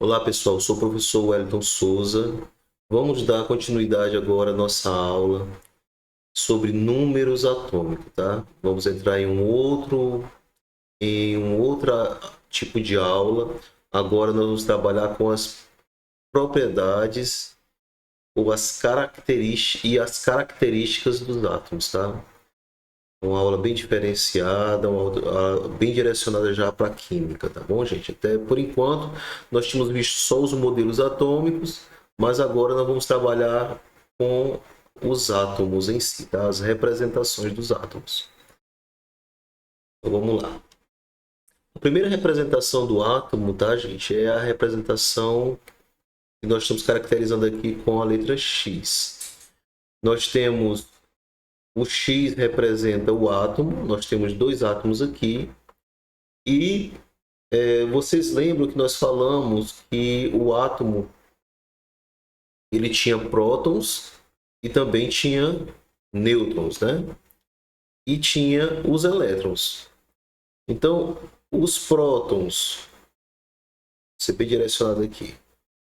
Olá pessoal, sou o professor Wellington Souza. Vamos dar continuidade agora à nossa aula sobre números atômicos, tá? Vamos entrar em um outro tipo de aula. Agora nós vamos trabalhar com as propriedades ou as características dos átomos, tá? Uma aula bem diferenciada, uma aula bem direcionada já para a química, tá bom, gente? Até por enquanto, nós tínhamos visto só os modelos atômicos, mas agora nós vamos trabalhar com os átomos em si, tá? As representações dos átomos. Então vamos lá. A primeira representação do átomo, tá, gente, é a representação que nós estamos caracterizando aqui com a letra X. Nós temos o X representa o átomo, nós temos dois átomos aqui, e vocês lembram que nós falamos que o átomo ele tinha prótons e também tinha nêutrons, né? E tinha os elétrons. Então, os prótons, ser bem direcionado aqui.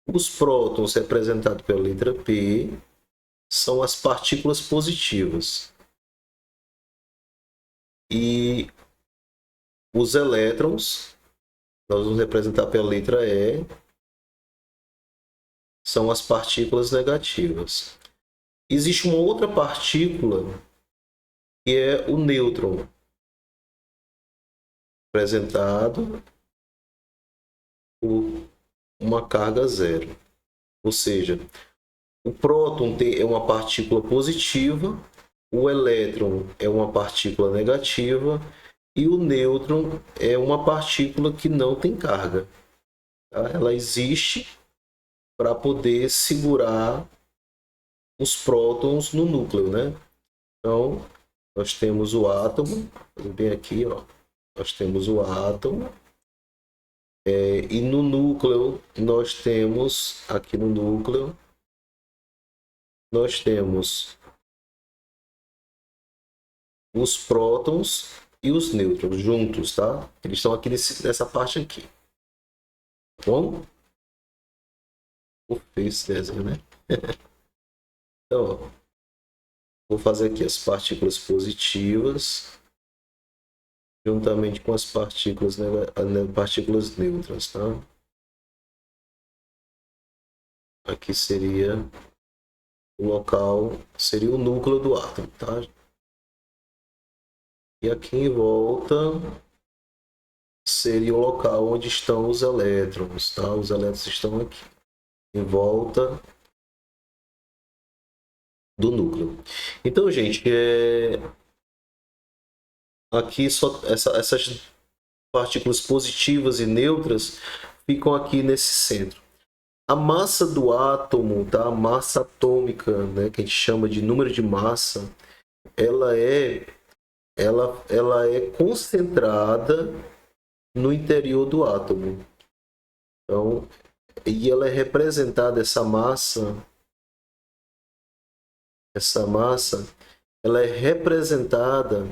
Os prótons representados pela letra P são as partículas positivas. E os elétrons, nós vamos representar pela letra E, são as partículas negativas. Existe uma outra partícula que é o nêutron, representado por uma carga zero. Ou seja, o próton é uma partícula positiva, o elétron é uma partícula negativa e o nêutron é uma partícula que não tem carga. Tá? Ela existe para poder segurar os prótons no núcleo, né? Então, nós temos o átomo, bem aqui, ó. Nós temos o átomo, e no núcleo nós temos, aqui no núcleo, nós temos os prótons e os nêutrons juntos, tá? Eles estão aqui nessa parte aqui. Tá bom? Esse desenho, né? Então, ó, vou fazer aqui as partículas positivas juntamente com as partículas neutras, tá? Aqui seria o local, seria o núcleo do átomo, tá? E aqui em volta seria o local onde estão os elétrons, tá? Os elétrons estão aqui, em volta do núcleo. Então, gente, aqui só essas partículas positivas e neutras ficam aqui nesse centro. A massa do átomo, tá? A massa atômica, né, que a gente chama de número de massa, ela é concentrada no interior do átomo. Então, e ela é representada, essa massa, ela é representada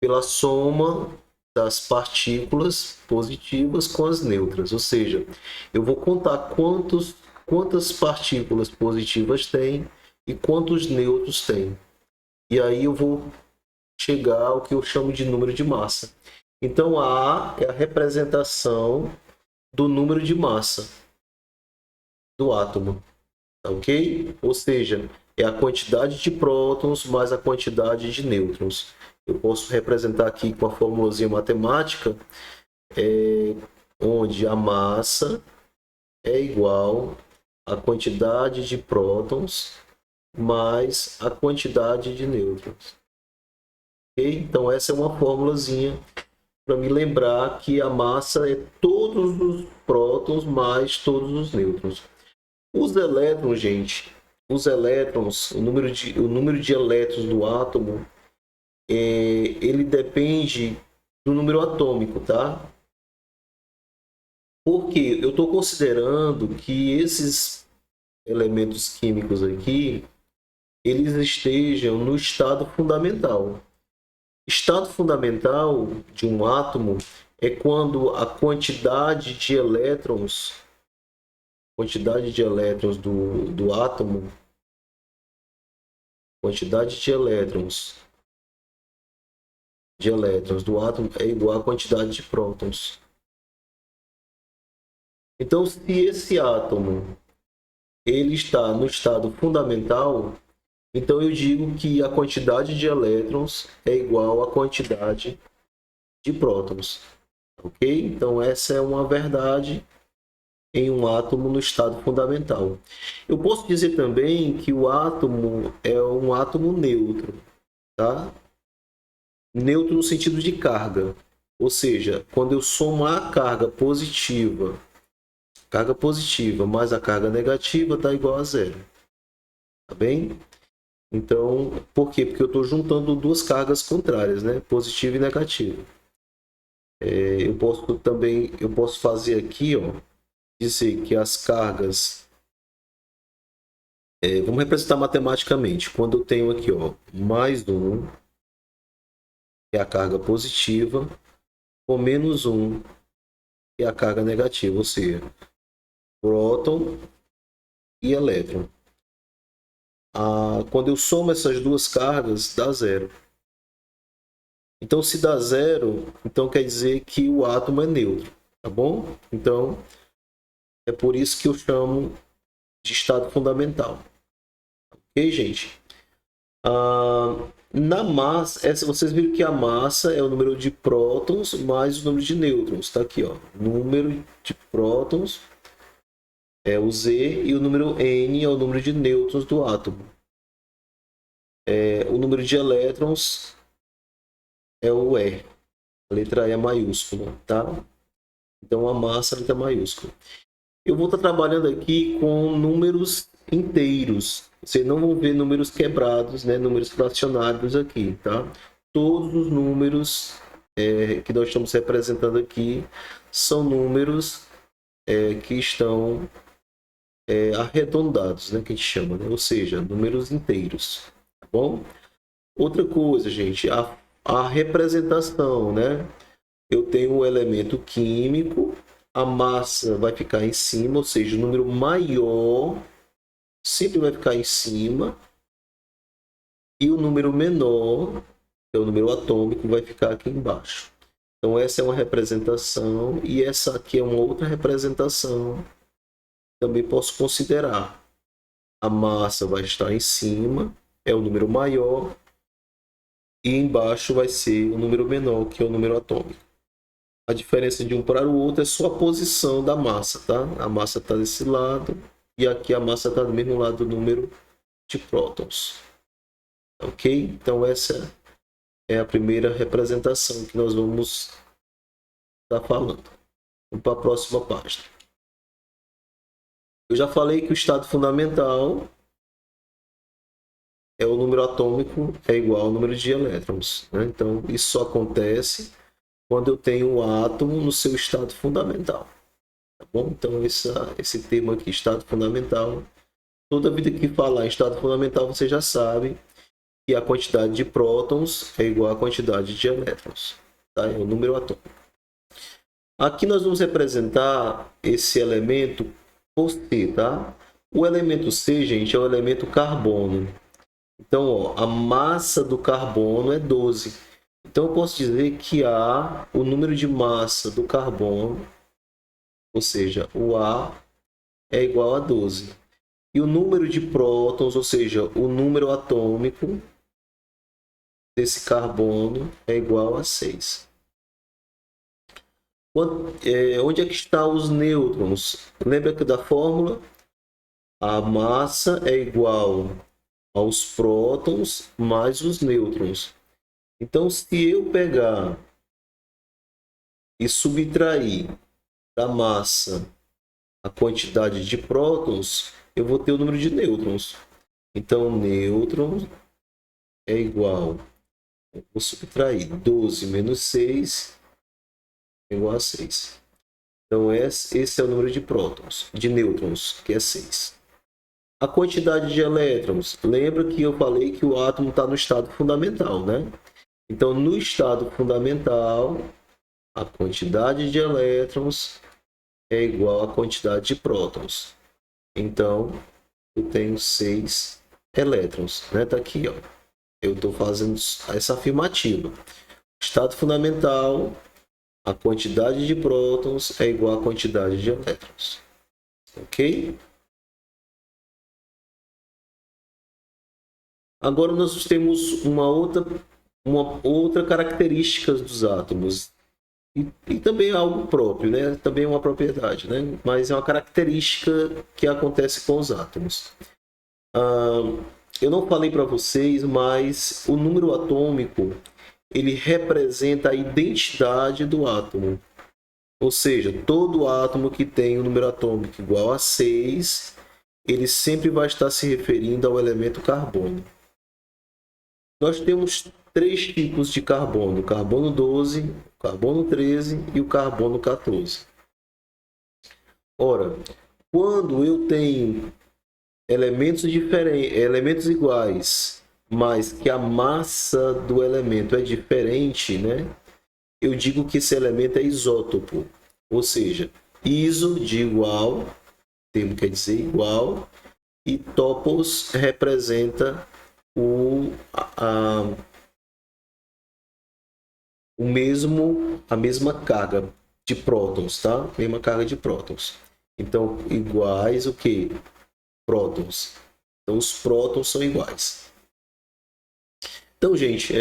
pela soma das partículas positivas com as neutras. Ou seja, eu vou contar quantas partículas positivas tem e quantos nêutrons tem. E aí eu vou chegar ao que eu chamo de número de massa. Então, A é a representação do número de massa do átomo, tá ok? Ou seja, é a quantidade de prótons mais a quantidade de nêutrons. Eu posso representar aqui com a formulazinha matemática, onde a massa é igual à quantidade de prótons mais a quantidade de nêutrons. Okay? Então, essa é uma formulazinha para me lembrar que a massa é todos os prótons mais todos os nêutrons. Os elétrons, gente, o número de elétrons do átomo, ele depende do número atômico, tá? Porque eu estou considerando que esses elementos químicos aqui, eles estejam no estado fundamental. Estado fundamental de um átomo é quando a quantidade de elétrons do átomo, quantidade de elétrons do átomo é igual à quantidade de prótons. Então, se esse átomo ele está no estado fundamental, então eu digo que a quantidade de elétrons é igual à quantidade de prótons. Ok? Então, essa é uma verdade em um átomo no estado fundamental. Eu posso dizer também que o átomo é um átomo neutro, tá? Neutro no sentido de carga. Ou seja, quando eu somo a carga positiva mais a carga negativa dá igual a zero. Tá bem? Então, por quê? Porque eu estou juntando duas cargas contrárias, né? Positiva e negativa. Eu posso fazer aqui, ó, dizer que as cargas... vamos representar matematicamente. Quando eu tenho aqui, ó, mais 1, que é a carga positiva, com menos 1, que é a carga negativa, ou seja, próton e elétron. Quando eu somo essas duas cargas, dá zero. Então, se dá zero, então quer dizer que o átomo é neutro, tá bom? Então, é por isso que eu chamo de estado fundamental. Ok, gente? Na massa, vocês viram que a massa é o número de prótons mais o número de nêutrons. Tá aqui, ó. Número de prótons é o Z e o número N é o número de nêutrons do átomo. O número de elétrons é o E. A letra E é maiúscula, tá? Então a massa é a letra maiúscula. Eu vou estar trabalhando aqui com números inteiros. Vocês não vão ver números quebrados, né? Números fracionários aqui, tá? Todos os números que nós estamos representando aqui são números que estão arredondados, né? Que a gente chama, né? Ou seja, números inteiros, tá bom? Outra coisa, gente, a representação, né? Eu tenho um elemento químico, a massa vai ficar em cima, ou seja, o número maior sempre vai ficar em cima e o número menor, que é o número atômico, vai ficar aqui embaixo. Então essa é uma representação e essa aqui é uma outra representação. Também posso considerar. A massa vai estar em cima, é o número maior, e embaixo vai ser o número menor, que é o número atômico. A diferença de um para o outro é só a posição da massa, tá? A massa está desse lado e aqui a massa está do mesmo lado do número de prótons. Ok? Então essa é a primeira representação que nós vamos estar falando. Vamos para a próxima página. Eu já falei que o estado fundamental é o número atômico é igual ao número de elétrons, né? Então isso só acontece quando eu tenho o átomo no seu estado fundamental. Tá bom? Então esse termo aqui, estado fundamental, toda vida que falar em estado fundamental, você já sabe que a quantidade de prótons é igual à quantidade de elétrons. Tá? É o número atômico. Aqui nós vamos representar esse elemento por C. Tá? O elemento C, gente, é o elemento carbono. Então, ó, a massa do carbono é 12. Então, eu posso dizer que o número de massa do carbono, ou seja, o A, é igual a 12. E o número de prótons, ou seja, o número atômico desse carbono é igual a 6. Onde é que estão os nêutrons? Lembra que da fórmula? A massa é igual aos prótons mais os nêutrons. Então, se eu pegar e subtrair da massa a quantidade de prótons, eu vou ter o número de nêutrons. Então, nêutrons é igual, eu vou subtrair 12 menos 6 é igual a 6. Então, esse é o número de prótons, de nêutrons, que é 6. A quantidade de elétrons, lembra que eu falei que o átomo está no estado fundamental, né? Então, no estado fundamental, a quantidade de elétrons é igual à quantidade de prótons. Então, eu tenho 6 elétrons, né? Tá aqui, ó. Eu estou fazendo essa afirmativa. Estado fundamental, a quantidade de prótons é igual à quantidade de elétrons. Ok? Agora nós temos uma outra característica dos átomos. E também é algo próprio, né? Também é uma propriedade, né? Mas é uma característica que acontece com os átomos. Eu não falei para vocês, mas o número atômico ele representa a identidade do átomo. Ou seja, todo átomo que tem um número atômico igual a 6, ele sempre vai estar se referindo ao elemento carbono. Nós temos 3 tipos de carbono: o carbono 12, o carbono 13 e o carbono 14. Ora, quando eu tenho elementos diferentes, elementos iguais, mas que a massa do elemento é diferente, né? Eu digo que esse elemento é isótopo. Ou seja, iso de igual, termo quer dizer igual, e topos representa a mesma carga de prótons, tá? Mesma carga de prótons. Então, iguais o que? Prótons. Então, os prótons são iguais. Então, gente,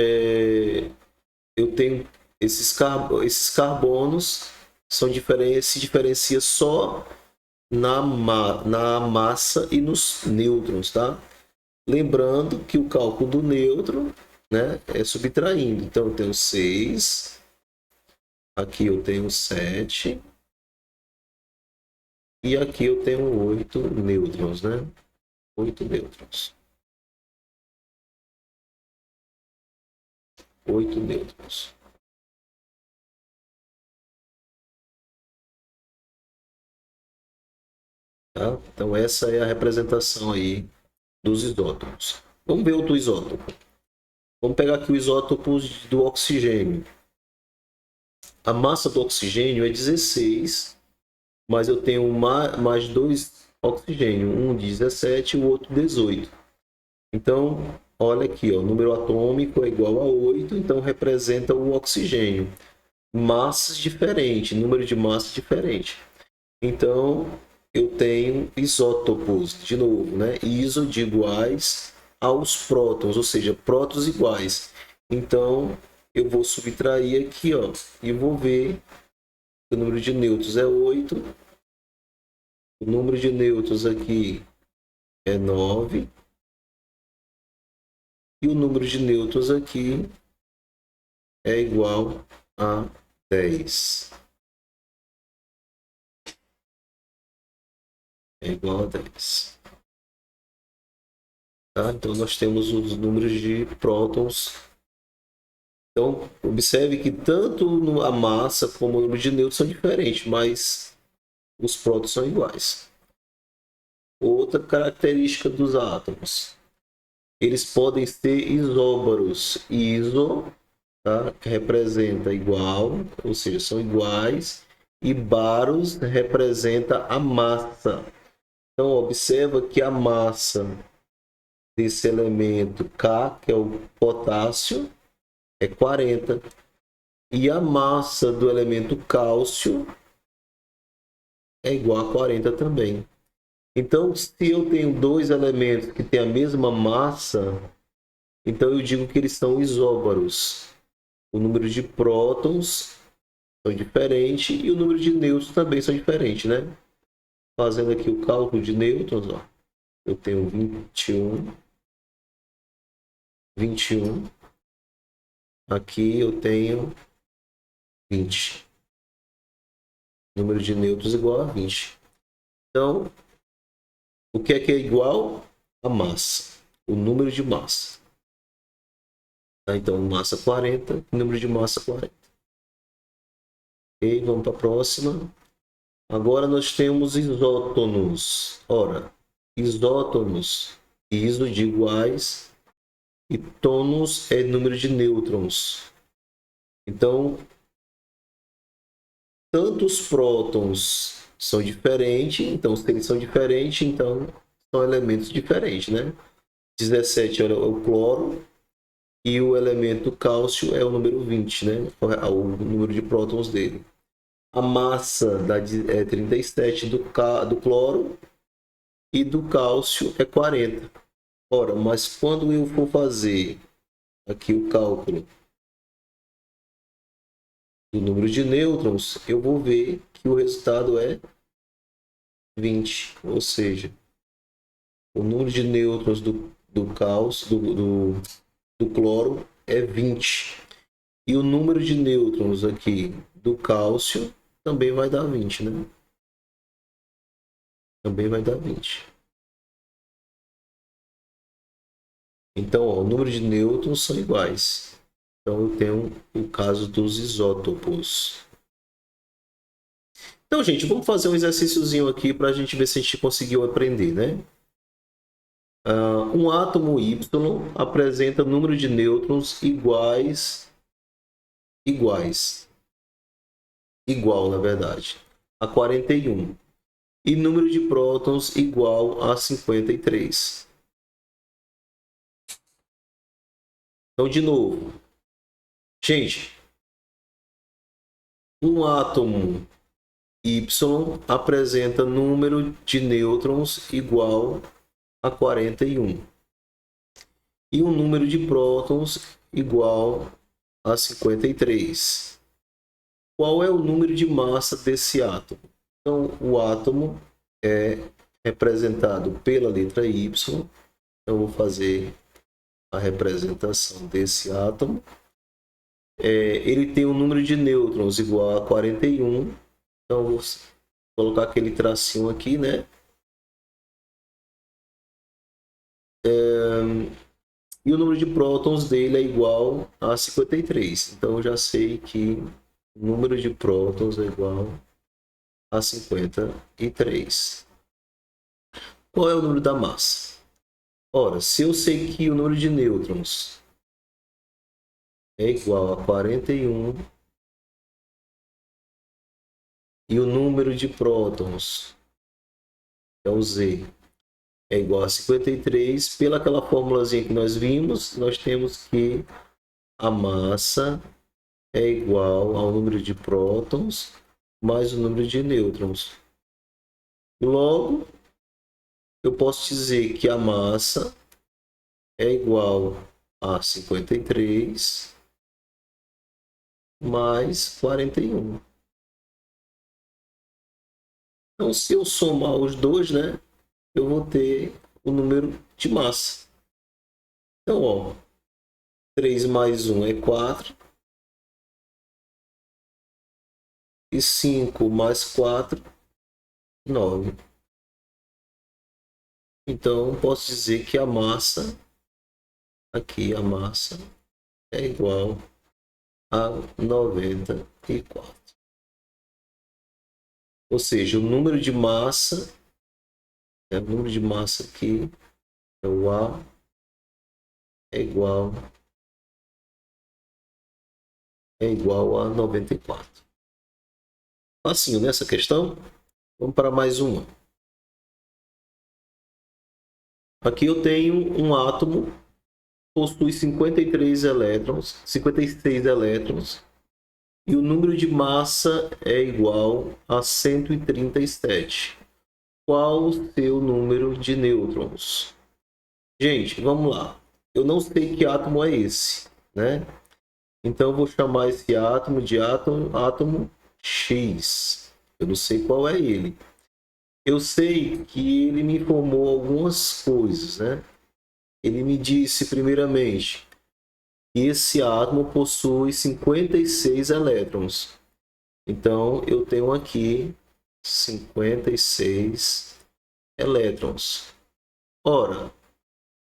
eu tenho esses carbonos se diferencia só na massa e nos nêutrons, tá? Lembrando que o cálculo do nêutron, né, é subtraindo. Então, eu tenho 6, aqui eu tenho 7, e aqui eu tenho 8 nêutrons, né? 8 nêutrons. 8 nêutrons. Tá? Então, essa é a representação aí dos isótopos. Vamos ver outro isótopo. Vamos pegar aqui o isótopo do oxigênio. A massa do oxigênio é 16, mas eu tenho mais 2 oxigênio, um 17 e o outro 18. Então, olha aqui, ó, o número atômico é igual a 8, então representa o oxigênio. Massas diferentes, número de massas diferente. Então, eu tenho isótopos, de novo, né? Iso de iguais aos prótons, ou seja, prótons iguais. Então, eu vou subtrair aqui, ó, e vou ver que o número de nêutrons é 8. O número de nêutrons aqui é 9. E o número de nêutrons aqui é igual a 10. É igual a 10. Tá? Então, nós temos os números de prótons. Então, observe que tanto a massa como o número de nêutrons são diferentes, mas os prótons são iguais. Outra característica dos átomos. Eles podem ser isóbaros. Iso, tá? Que representa igual, ou seja, são iguais. E baros representa a massa. Então, observa que a massa desse elemento K, que é o potássio, é 40. E a massa do elemento cálcio é igual a 40 também. Então, se eu tenho 2 elementos que têm a mesma massa, então eu digo que eles são isóbaros. O número de prótons são diferentes e o número de nêutrons também são diferentes, né? Fazendo aqui o cálculo de nêutrons, ó, eu tenho 21. Aqui eu tenho 20. Número de nêutrons igual a 20. Então, o que é igual? A massa. O número de massa. Tá? Então, massa 40, número de massa 40. Ok, vamos para a próxima. Agora nós temos isótonos. Ora, isótonos, iso de iguais, e tônus é número de nêutrons. Então, tanto os prótons são diferentes, então se eles são diferentes, então são elementos diferentes, né? 17 é o cloro e o elemento cálcio é o número 20, né? O número de prótons dele. A massa é 37 do cloro e do cálcio é 40. Ora, mas quando eu for fazer aqui o cálculo do número de nêutrons, eu vou ver que o resultado é 20. Ou seja, o número de nêutrons do cálcio, do cloro é 20. E o número de nêutrons aqui do cálcio também vai dar 20, né? Também vai dar 20. Então, ó, o número de nêutrons são iguais. Então, eu tenho o caso dos isótopos. Então, gente, vamos fazer um exercíciozinho aqui para a gente ver se a gente conseguiu aprender, né? Um átomo Y apresenta número de nêutrons igual, na verdade, a 41. E número de prótons igual a 53. Então, de novo, gente, um átomo Y apresenta número de nêutrons igual a 41. E um número de prótons igual a 53. Qual é o número de massa desse átomo? Então, o átomo é representado pela letra Y. Então, eu vou fazer a representação desse átomo. Ele tem um número de nêutrons igual a 41. Então, vou colocar aquele tracinho aqui, né? E o número de prótons dele é igual a 53. Então, eu já sei que o número de prótons é igual a 53. Qual é o número da massa? Ora, se eu sei que o número de nêutrons é igual a 41 e o número de prótons, é o Z, é igual a 53, pela aquela formulazinha que nós vimos, nós temos que a massa é igual ao número de prótons mais o número de nêutrons. Logo, eu posso dizer que a massa é igual a 53 mais 41. Então, se eu somar os dois, né, eu vou ter o número de massa. Então, ó, 3 mais 1 é 4. E 5 mais 4, 9. Então, posso dizer que a massa, aqui a massa, é igual a 94. Ou seja, o número de massa, o número de massa aqui, é o A, é igual a 94. Facinho nessa questão. Vamos para mais uma. Aqui eu tenho um átomo possui 56 elétrons e o número de massa é igual a 137. Qual o seu número de nêutrons? Gente, vamos lá. Eu não sei que átomo é esse, né? Então eu vou chamar esse átomo de átomo X. Eu não sei qual é ele. Eu sei que ele me informou algumas coisas, né? Ele me disse, primeiramente, que esse átomo possui 56 elétrons. Então, eu tenho aqui 56 elétrons. Ora,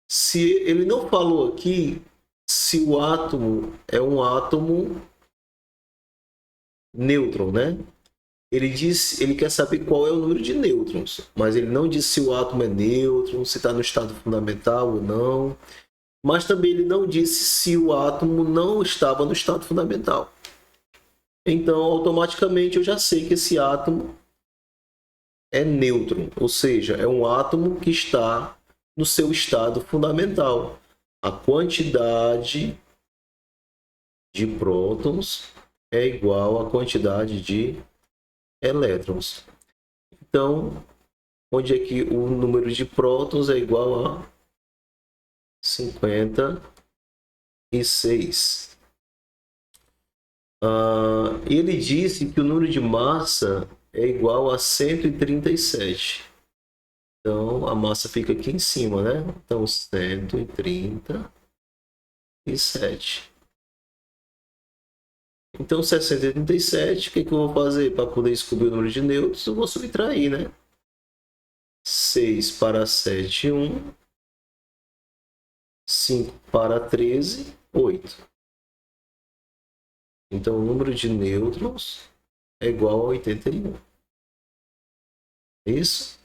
se ele não falou aqui se o átomo é um átomo nêutron, né? Ele quer saber qual é o número de nêutrons, mas ele não disse se o átomo é nêutron, se está no estado fundamental ou não. Mas também ele não disse se o átomo não estava no estado fundamental. Então, automaticamente eu já sei que esse átomo é nêutron, ou seja, é um átomo que está no seu estado fundamental. A quantidade de prótons é igual à quantidade de elétrons. Então, onde é que o número de prótons é igual a 56. Ele disse que o número de massa é igual a 137. Então, a massa fica aqui em cima, né? Então, 137. Então, 637, o que eu vou fazer para poder descobrir o número de nêutrons? Eu vou subtrair, né? 6 para 7, 1. 5 para 13, 8. Então, o número de nêutrons é igual a 81. Isso?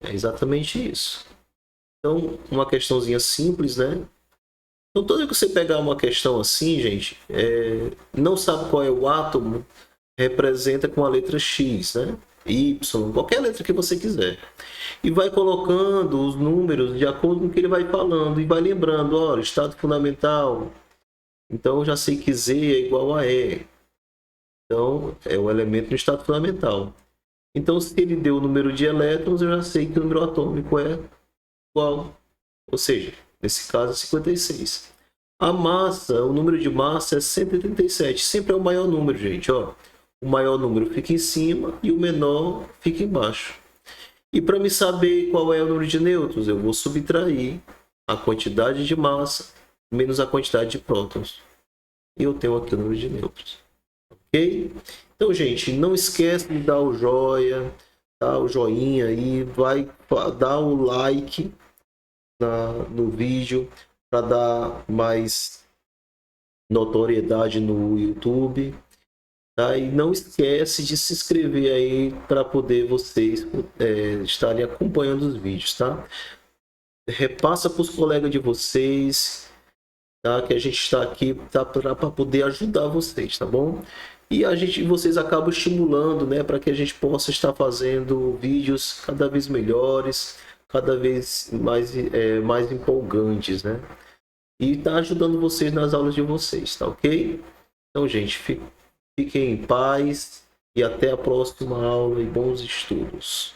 É exatamente isso. Então, uma questãozinha simples, né? Então, toda vez que você pegar uma questão assim, gente, não sabe qual é o átomo, representa com a letra X, né? Y, qualquer letra que você quiser. E vai colocando os números de acordo com o que ele vai falando. E vai lembrando, olha, estado fundamental. Então, eu já sei que Z é igual a E. Então, é o elemento no estado fundamental. Então, se ele deu o número de elétrons, eu já sei que o número atômico é igual. Ou seja, nesse caso, é 56. A massa, o número de massa é 137. Sempre é o maior número, gente. Ó. O maior número fica em cima e o menor fica embaixo. E para me saber qual é o número de nêutrons, eu vou subtrair a quantidade de massa menos a quantidade de prótons. E eu tenho aqui o número de nêutrons. Ok? Então, gente, não esquece de dar o joia, tá? O joinha aí, vai dar o like no vídeo para dar mais notoriedade no YouTube. Tá? E não esquece de se inscrever aí para poder vocês estarem acompanhando os vídeos, tá? Repassa para os colegas de vocês, tá? Que a gente está aqui para poder ajudar vocês, tá bom? E vocês acabam estimulando, né, para que a gente possa estar fazendo vídeos cada vez melhores, cada vez mais empolgantes, né? E tá ajudando vocês nas aulas de vocês, tá ok? Então, gente, fiquem em paz e até a próxima aula e bons estudos.